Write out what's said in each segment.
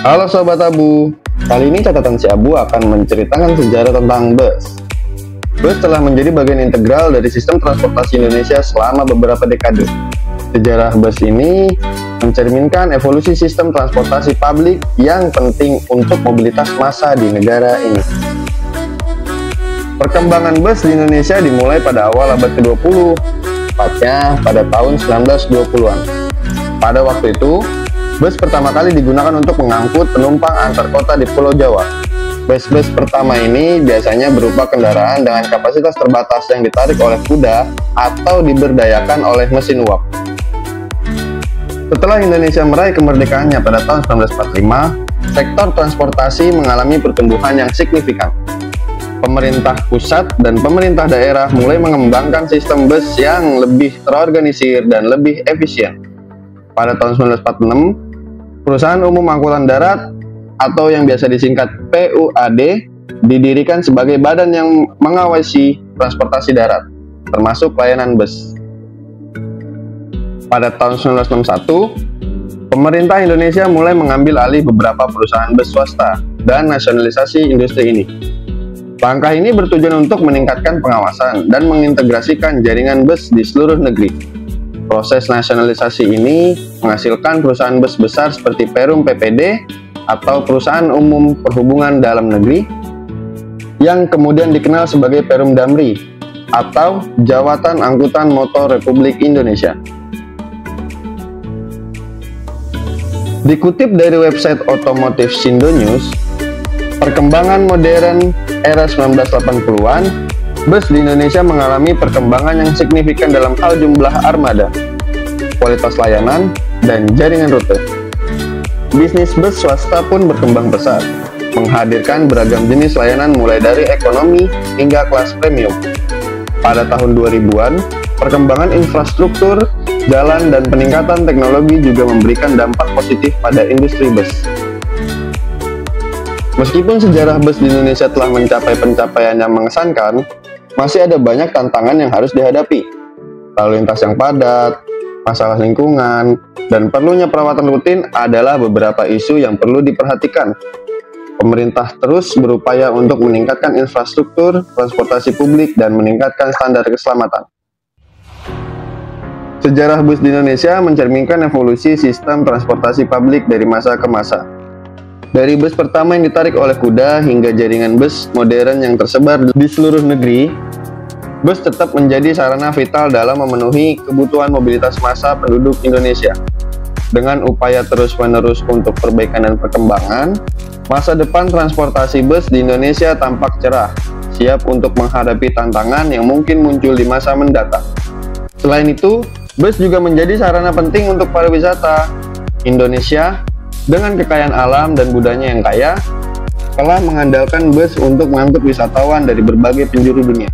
Halo Sobat Abu, kali ini catatan si Abu akan menceritakan sejarah tentang bus. Bus telah menjadi bagian integral dari sistem transportasi Indonesia selama beberapa dekade. Sejarah bus ini mencerminkan evolusi sistem transportasi publik yang penting untuk mobilitas massa di negara ini. Perkembangan bus di Indonesia dimulai pada awal abad ke-20, tepatnya pada tahun 1920-an. Pada waktu itu, bus pertama kali digunakan untuk mengangkut penumpang antar kota di Pulau Jawa. Bus-bus pertama ini biasanya berupa kendaraan dengan kapasitas terbatas yang ditarik oleh kuda atau diberdayakan oleh mesin uap. Setelah Indonesia meraih kemerdekaannya pada tahun 1945, sektor transportasi mengalami pertumbuhan yang signifikan. Pemerintah pusat dan pemerintah daerah mulai mengembangkan sistem bus yang lebih terorganisir dan lebih efisien. Pada tahun 1946, Perusahaan Umum Angkutan Darat atau yang biasa disingkat PUAD didirikan sebagai badan yang mengawasi transportasi darat, termasuk layanan bus. Pada tahun 1961, pemerintah Indonesia mulai mengambil alih beberapa perusahaan bus swasta dan nasionalisasi industri ini. Langkah ini bertujuan untuk meningkatkan pengawasan dan mengintegrasikan jaringan bus di seluruh negeri. Proses nasionalisasi ini menghasilkan perusahaan bus besar seperti Perum PPD atau Perusahaan Umum Perhubungan Dalam Negeri yang kemudian dikenal sebagai Perum Damri atau Jawatan Angkutan Motor Republik Indonesia. Dikutip dari website otomotif Sindo News, perkembangan modern era 1980-an, bus di Indonesia mengalami perkembangan yang signifikan dalam hal jumlah armada, kualitas layanan, dan jaringan rute. Bisnis bus swasta pun berkembang pesat, menghadirkan beragam jenis layanan mulai dari ekonomi hingga kelas premium. Pada tahun 2000-an, perkembangan infrastruktur, jalan, dan peningkatan teknologi juga memberikan dampak positif pada industri bus. Meskipun sejarah bus di Indonesia telah mencapai pencapaian yang mengesankan, masih ada banyak tantangan yang harus dihadapi. Lalu lintas yang padat, masalah lingkungan, dan perlunya perawatan rutin adalah beberapa isu yang perlu diperhatikan. Pemerintah terus berupaya untuk meningkatkan infrastruktur transportasi publik dan meningkatkan standar keselamatan. Sejarah bus di Indonesia mencerminkan evolusi sistem transportasi publik dari masa ke masa. Dari bus pertama yang ditarik oleh kuda hingga jaringan bus modern yang tersebar di seluruh negeri, bus tetap menjadi sarana vital dalam memenuhi kebutuhan mobilitas massa penduduk Indonesia. Dengan upaya terus-menerus untuk perbaikan dan perkembangan, masa depan transportasi bus di Indonesia tampak cerah, siap untuk menghadapi tantangan yang mungkin muncul di masa mendatang. Selain itu, bus juga menjadi sarana penting untuk pariwisata. Indonesia dengan kekayaan alam dan budayanya yang kaya, telah mengandalkan bus untuk mengangkut wisatawan dari berbagai penjuru dunia.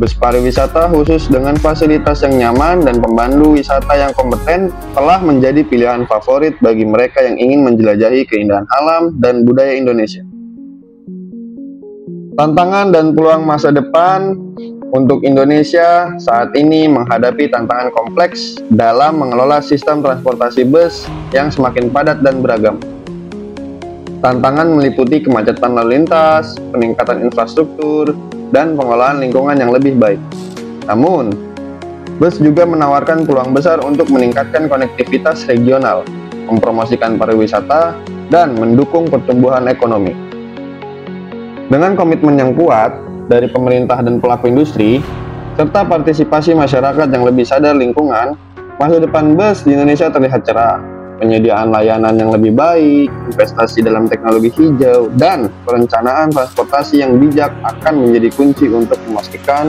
Bus pariwisata khusus dengan fasilitas yang nyaman dan pemandu wisata yang kompeten telah menjadi pilihan favorit bagi mereka yang ingin menjelajahi keindahan alam dan budaya Indonesia. Tantangan dan peluang masa depan untuk Indonesia saat ini menghadapi tantangan kompleks dalam mengelola sistem transportasi bus yang semakin padat dan beragam. Tantangan meliputi kemacetan lalu lintas, peningkatan infrastruktur, dan pengelolaan lingkungan yang lebih baik. Namun, bus juga menawarkan peluang besar untuk meningkatkan konektivitas regional, mempromosikan pariwisata, dan mendukung pertumbuhan ekonomi. Dengan komitmen yang kuat dari pemerintah dan pelaku industri, serta partisipasi masyarakat yang lebih sadar lingkungan, masa depan bus di Indonesia terlihat cerah. Penyediaan layanan yang lebih baik, investasi dalam teknologi hijau, dan perencanaan transportasi yang bijak akan menjadi kunci untuk memastikan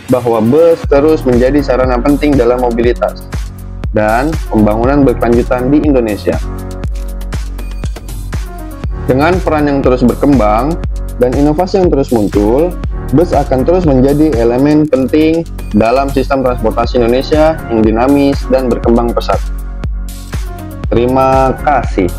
bahwa bus terus menjadi sarana penting dalam mobilitas dan pembangunan berkelanjutan di Indonesia. Dengan peran yang terus berkembang dan inovasi yang terus muncul, bus akan terus menjadi elemen penting dalam sistem transportasi Indonesia yang dinamis dan berkembang pesat. Terima kasih.